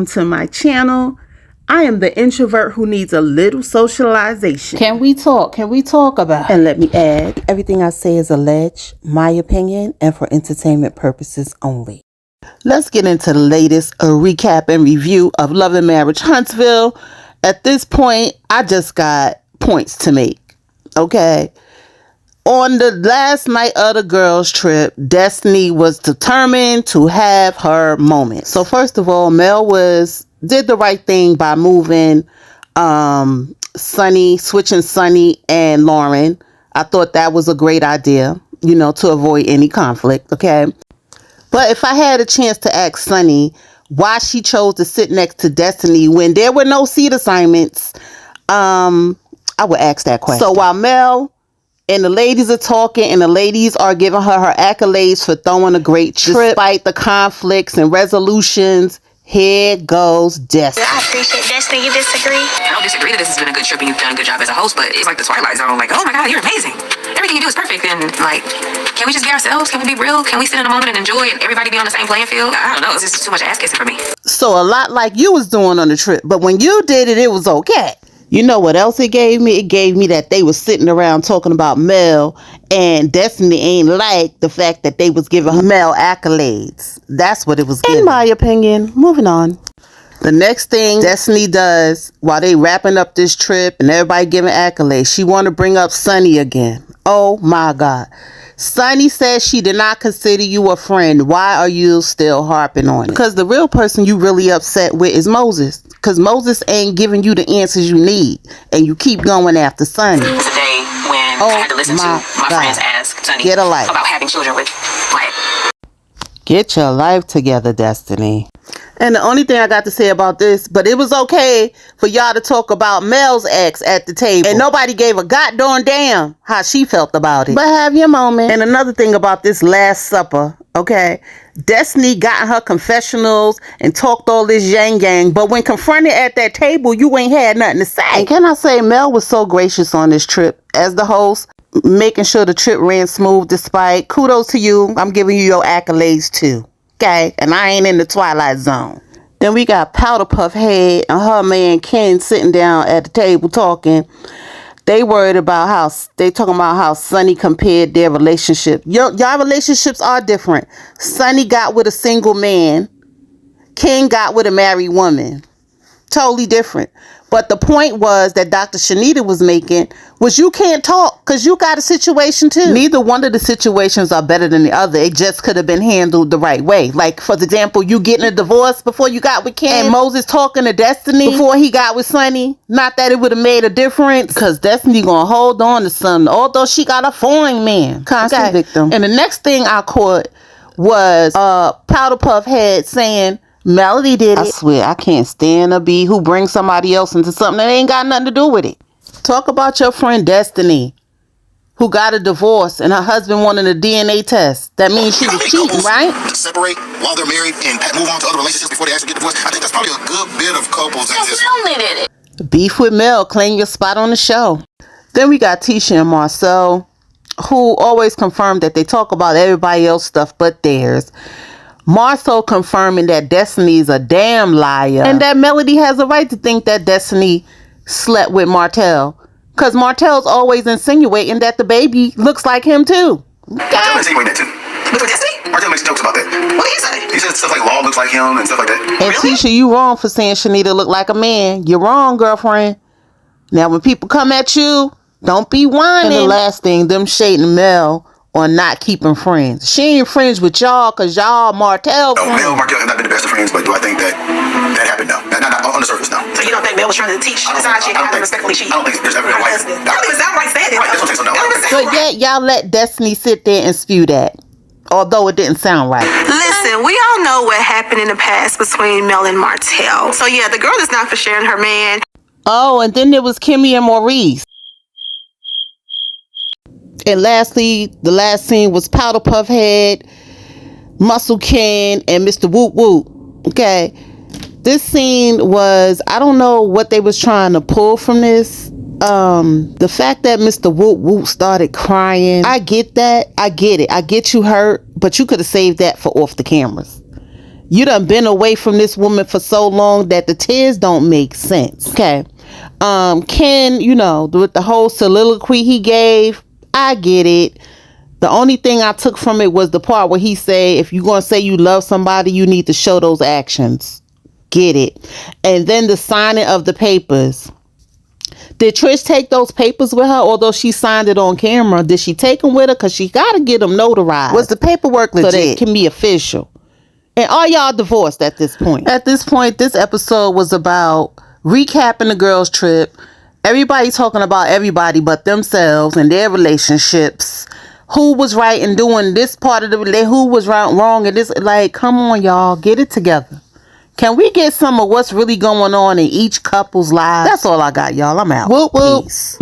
welcome to my channel. I am the introvert who needs a little socialization. Can we talk? Can we talk about it? And let me add, everything I say is alleged, my opinion, and for entertainment purposes only. Let's get into the latest recap and review of Love and Marriage Huntsville. At this point, I just got points to make. Okay. On the last night of the girls' trip, Destiny was determined to have her moment. So first of all, Mel did the right thing by moving switching Sunny and Lauren. I thought that was a great idea, to avoid any conflict, okay? But if I had a chance to ask Sunny why she chose to sit next to Destiny when there were no seat assignments, I would ask that question. So while Mel and the ladies are talking and the ladies are giving her accolades for throwing a great trip despite the conflicts and resolutions, here goes Destiny. I appreciate Destiny. You disagree? I don't disagree that this has been a good trip and you've done a good job as a host, but it's like the Twilight Zone. Like, oh my God, you're amazing. Everything you do is perfect. And like, can we just be ourselves? Can we be real? Can we sit in a moment and enjoy and everybody be on the same playing field? I don't know. It's just too much ass kissing for me. So a lot like you was doing on the trip, but when you did it, it was okay. You know what else it gave me? It gave me that they was sitting around talking about Mel, and Destiny ain't like the fact that they was giving Mel accolades. That's what it was giving. In my opinion. Moving on. The next thing Destiny does while they wrapping up this trip and everybody giving accolades, she want to bring up Sunny again. Oh my God. Sunny says she did not consider you a friend. Why are you still harping on it? Because the real person you really upset with is Moses. Because Moses ain't giving you the answers you need. And you keep going after Sunny. It's a day when I had to listen to my friends ask Sunny about having children with Get your life together, Destiny. And the only thing I got to say about this, but it was okay for y'all to talk about Mel's ex at the table. And nobody gave a goddamn damn how she felt about it. But have your moment. And another thing about this Last Supper, okay? Destiny got in her confessionals and talked all this yang. But when confronted at that table, you ain't had nothing to say. And can I say, Mel was so gracious on this trip as the host, making sure the trip ran smooth despite. Kudos to you. I'm giving you your accolades too. Okay, and I ain't in the Twilight Zone. Then we got Powderpuff Head and her man Ken sitting down at the table talking. They worried about talking about how Sunny compared their relationship. Y'all relationships are different. Sunny got with a single man. Ken got with a married woman. Totally different. But the point was that Dr. Shanita was making was you can't talk because you got a situation too. Neither one of the situations are better than the other. It just could have been handled the right way. Like, for example, you getting a divorce before you got with Ken, and Moses talking to Destiny before he got with Sunny. Not that it would have made a difference because Destiny gonna hold on to something, although she got a foreign man. Constant victim. And the next thing I caught was Powderpuff Head saying, Melody did it. I swear, I can't stand a bee who brings somebody else into something that ain't got nothing to do with it. Talk about your friend Destiny, who got a divorce and her husband wanted a DNA test. That means she was cheating, right? To separate while they're married and move on to other relationships before they actually get divorced. I think that's probably a good bit of couples that just Mel did it. Beef with Mel, claim your spot on the show. Then we got Tisha and Marcel, who always confirm that they talk about everybody else's stuff but theirs. Marcel confirming that Destiny is a damn liar and that Melody has a right to think that Destiny slept with Martell because Martell's always insinuating that the baby looks like him too. Martell insinuating that too. Look at Destiny? Martell makes jokes about that. What did he say? He said stuff like Law looks like him and stuff like that. And really? Tisha, you wrong for saying Shanita looked like a man. You're wrong, girlfriend. Now when people come at you, don't be whining. And the last thing, them shading Mel on not keeping friends. She ain't friends with y'all because y'all Martell friends. Mel and Martell have not been the best of friends, but do I think that happened? No. Not on the surface, no. So you don't think Mel was trying to teach the side chick how to respectfully cheat? I don't think there's ever been a wife. That don't even sound right saying it. Right, that's what I'm saying. So no. But yet y'all let Destiny sit there and spew that. Although it didn't sound right. Listen, we all know what happened in the past between Mel and Martell. So yeah, the girl is not for sharing her man. Oh, and then there was Kimmy and Maurice. And lastly, the last scene was Powderpuff Head, Muscle Ken, and Mr. Woop Woop. Okay. This scene was, I don't know what they was trying to pull from this. The fact that Mr. Woop Woop started crying, I get that. I get it. I get you hurt, but you could have saved that for off the cameras. You done been away from this woman for so long that the tears don't make sense. Okay. Ken, with the whole soliloquy he gave, I get it. The only thing I took from it was the part where he said, if you're going to say you love somebody, you need to show those actions. Get it. And then the signing of the papers. Did Trish take those papers with her? Although she signed it on camera, did she take them with her? Because she got to get them notarized. Was the paperwork legit? So that it can be official. And are y'all divorced at this point? At this point, this episode was about recapping the girls' trip. Everybody talking about everybody but themselves and their relationships. Who was right in doing this part of the relationship? Who was wrong in this? Like, come on, y'all. Get it together. Can we get some of what's really going on in each couple's lives? That's all I got, y'all. I'm out. Whoop, whoop. Peace.